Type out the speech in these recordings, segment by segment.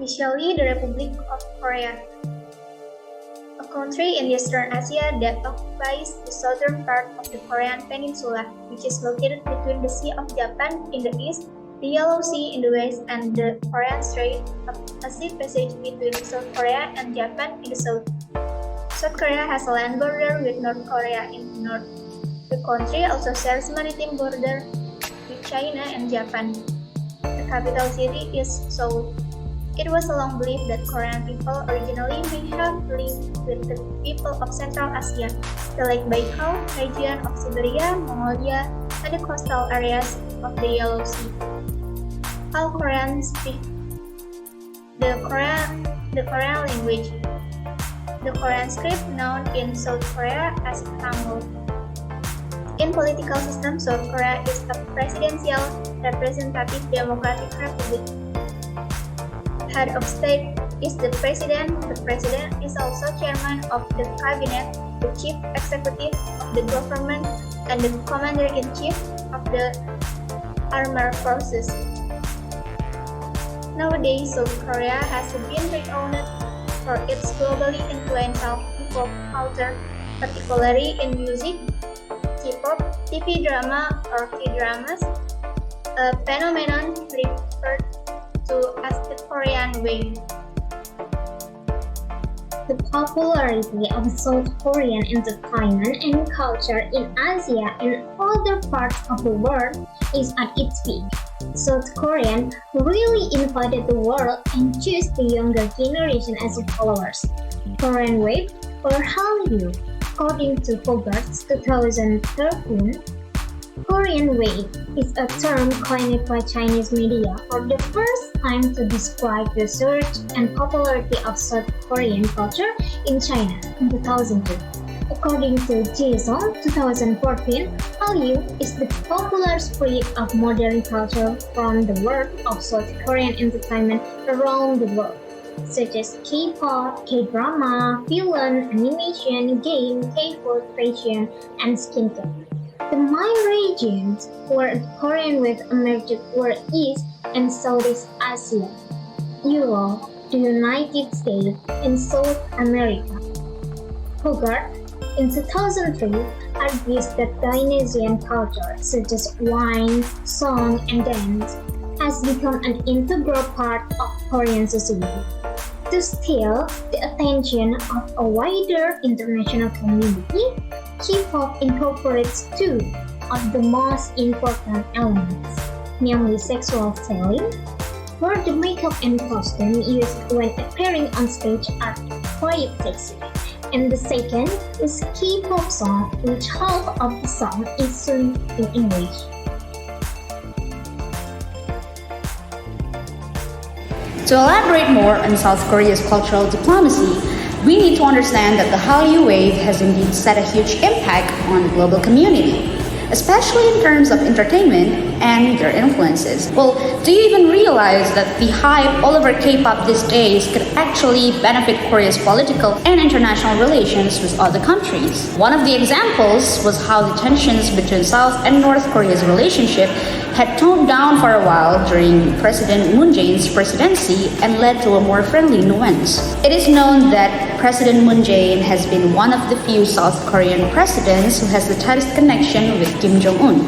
especially the Republic of Korea, a country in Eastern Asia that occupies the southern part of the Korean Peninsula, which is located between the Sea of Japan in the east, the Yellow Sea in the west, and the Korean Strait, a sea passage between South Korea and Japan in the south. South Korea has a land border with North Korea in the north. The country also shares maritime border with China and Japan. The capital city is Seoul. It was long believed that Korean people originally may have lived with the people of Central Asia, the Lake Baikal region of Siberia, Mongolia, and the coastal areas of the Yellow Sea. All Koreans speak the Korean language. The Korean script known in South Korea as Hangul. In political system, South Korea is a presidential representative democratic republic. Head of state is the president. The president is also chairman of the cabinet, the chief executive of the government, and the commander-in-chief of the armed forces. Nowadays, South Korea has been renowned for its globally influential K-pop culture, particularly in music, K-pop, TV drama or K-dramas, a phenomenon referred to as the Korean Wave. The popularity of South Korean entertainment and culture in Asia and other parts of the world is at its peak. South Korean really invited the world and chose the younger generation as their followers. Korean Wave or Hallyu, according to Hogarth's 2013, Korean Wave is a term coined by Chinese media for the first time to describe the surge and popularity of South Korean culture in China in 2002. According to Jason 2014, Hallyu is the popular spirit of modern culture from the world of South Korean entertainment around the world, such as K-pop, K-drama, film, animation, game, K-food, fashion, and skincare. The main regions where Korean Wave emerged were East and Southeast Asia, Europe, the United States, and South America. Hogarth, in 2003, argues that Dionysian culture, such as wine, song, and dance, has become an integral part of Korean society. To steal the attention of a wider international community, K-pop incorporates two of the most important elements, namely sexual selling, where the makeup and costume used when appearing on stage are quite sexy, and the second is K-pop song, which half of the song is sung in English. To elaborate more on South Korea's cultural diplomacy, we need to understand that the Hallyu Wave has indeed set a huge impact on the global community, especially in terms of entertainment and their influences. Well, do you even realize that the hype all over K-pop these days could actually benefit Korea's political and international relations with other countries? One of the examples was how the tensions between South and North Korea's relationship had toned down for a while during President Moon Jae-in's presidency and led to a more friendly nuance. It is known that President Moon Jae-in has been one of the few South Korean presidents who has the tightest connection with Kim Jong-un.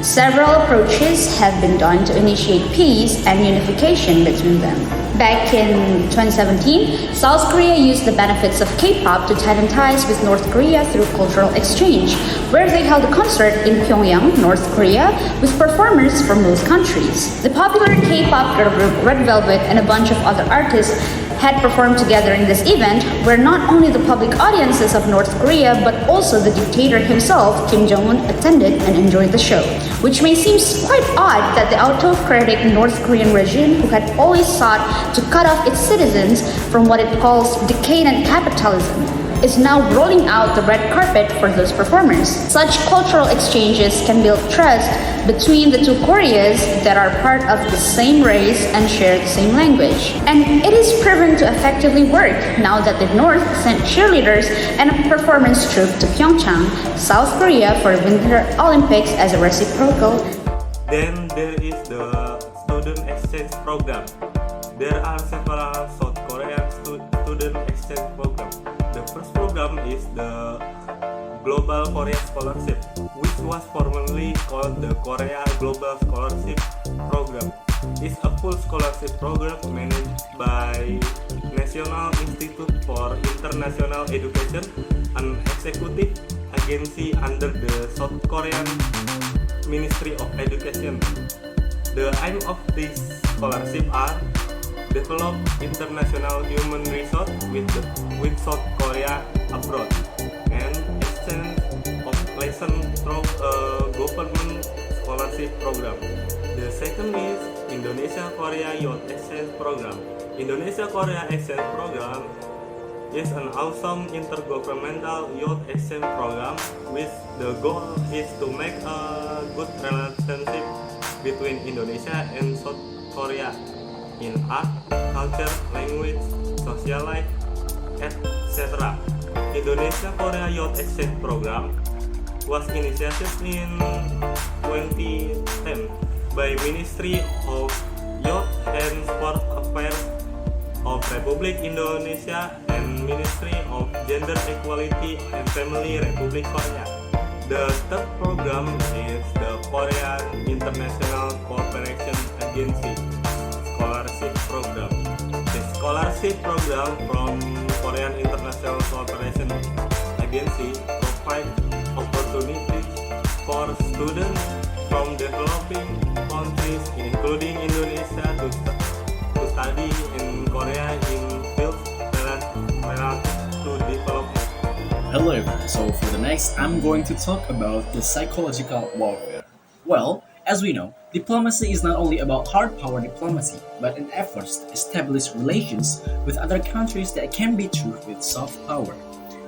Several approaches have been done to initiate peace and unification between them. Back in 2017, South Korea used the benefits of K-pop to tighten ties with North Korea through cultural exchange, where they held a concert in Pyongyang, North Korea, with performers from both countries. The popular K-pop girl group Red Velvet and a bunch of other artists had performed together in this event, where not only the public audiences of North Korea but also the dictator himself, Kim Jong-un, attended and enjoyed the show. Which may seem quite odd that the autocratic North Korean regime, who had always sought to cut off its citizens from what it calls decadent capitalism, is now rolling out the red carpet for those performers. Such cultural exchanges can build trust between the two Koreas that are part of the same race and share the same language. And it is proven to effectively work now that the North sent cheerleaders and a performance troupe to Pyeongchang, South Korea for Winter Olympics as a reciprocal. Then there is the student exchange program. There are several South Korean student exchange programs. The first program is the Global Korea Scholarship, which was formerly called the Korea Global Scholarship Program. It's a full scholarship program managed by National Institute for International Education, an executive agency under the South Korean Ministry of Education. The aim of this scholarship are develop international human resource with South Korea abroad and exchange of lessons through a government scholarship program. The second is Indonesia-Korea Youth Exchange Program. Indonesia-Korea Exchange Program is an awesome intergovernmental youth exchange program with the goal is to make a good relationship between Indonesia and South Korea in art, culture, language, social life, etc. Indonesia-Korea Youth Exchange Program was initiated in 2010 by Ministry of Youth and Sport Affairs of Republik Indonesia and Ministry of Gender Equality and Family Republic Korea. The third program is the Korean International Cooperation Agency Scholarship Program. The scholarship program from Korean International Cooperation Agency provides opportunities for students from developing countries, including Indonesia, to study in Korea in fields related to development. Hello everyone, so for the next I'm going to talk about the psychological warfare. Well, as we know, diplomacy is not only about hard power diplomacy, but an effort to establish relations with other countries that can be true with soft power.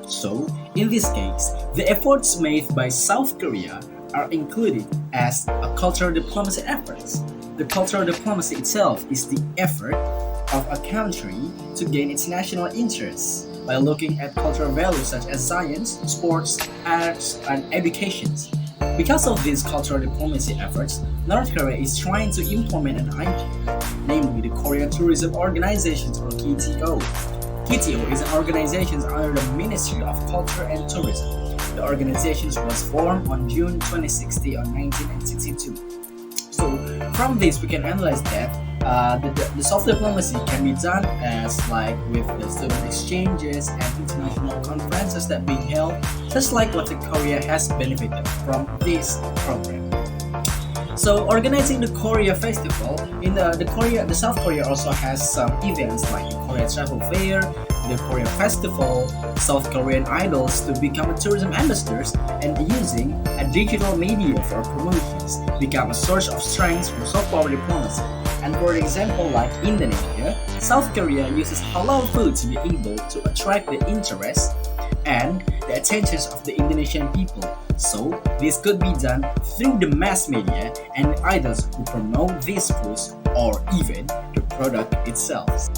So, in this case, the efforts made by South Korea are included as a cultural diplomacy efforts. The cultural diplomacy itself is the effort of a country to gain its national interests by looking at cultural values such as science, sports, arts, and education. Because of these cultural diplomacy efforts, North Korea is trying to implement an idea, namely the Korean Tourism Organization or KTO. KTO is an organization under the Ministry of Culture and Tourism. The organization was formed on June 2060 or 1962. So from this we can analyze that the soft diplomacy can be done as like with the student exchanges and international conferences that being held, just like what Korea has benefited from this program. So organizing the Korea Festival in the South Korea also has some events like the Korea Travel Fair, the Korea Festival, South Korean idols to become tourism ambassadors, and using a digital media for promotions become a source of strength for soft power diplomacy. And for example, like Indonesia, South Korea uses halal food to be able to attract the interest and the attentions of the Indonesian people. So this could be done through the mass media and idols who promote these foods or even the product itself.